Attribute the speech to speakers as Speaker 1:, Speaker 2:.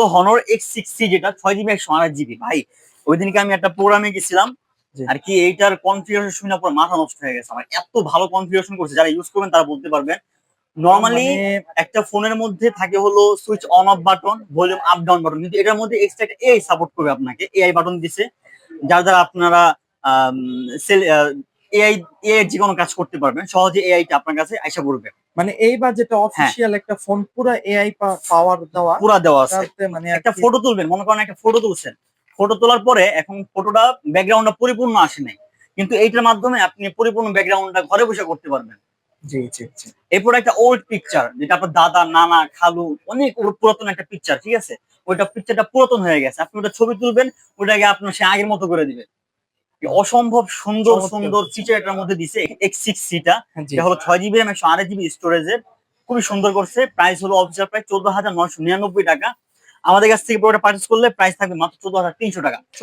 Speaker 1: তো Honor X6C যেটা 6GB 128GB ভাই, ওই দিনকে আমি একটা প্রোগ্রামে গেছিলাম আর কি, এইটার কনফিগারেশন শুনে পর মাথা নষ্ট হয়ে গেছে আমার, এত ভালো কনফিগারেশন করছে, যারা ইউজ করবেন তারা বলতে পারবেন। নরমালি একটা ফোনের মধ্যে থাকে হলো switch on of button, volume up down button, কিন্তু এটার মধ্যে এক্সট্রা একটা এআই সাপোর্ট করবে আপনাকে, এআই বাটন দিছে, যার দ্বারা আপনারা এআই এআই যে কোনো কাজ করতে পারবেন সহজে, এআইটা আপনার কাছে আইসা পড়বে।
Speaker 2: মানে এই বাজেটে অফিসিয়াল একটা ফোন পুরো এআই পাওয়ার দেওয়া,
Speaker 1: পুরা দেওয়া আছে।
Speaker 2: মানে
Speaker 1: একটা ফটো তুলবেন, মনে করেন একটা ফটো তুলছেন, ফটো তোলার পরে এখন ফটোটা ব্যাকগ্রাউন্ডটা পরিপূর্ণ আসে নাই, কিন্তু এইটার মাধ্যমে আপনি পরিপূর্ণ ব্যাকগ্রাউন্ডটা ঘরে বসে করতে পারবেন।
Speaker 2: জি জি জি।
Speaker 1: এরপর একটা ওল্ড পিকচার, যেটা আপনার দাদা নানা খালু অনেক পুরাতন একটা পিকচার, ঠিক আছে, ওইটা পিকচারটা পুরাতন হয়ে গেছে, আপনি ওটা ছবি তুলবেন, ওটাকে আপনার সে আগের মতো করে দিবে। অসম্ভব সুন্দর সুন্দর ফিচার এটার মধ্যে দিছে X6C টা, এটা হলো 6GB RAM 128GB স্টোরেজের, খুবই সুন্দর করছে। প্রাইস হলো অফিসিয়াল প্রাইস 14,999 টাকা। আমাদের কাছ থেকে পুরোটা পারচেজ করলে প্রাইস থাকবে মাত্র 14,300 টাকা।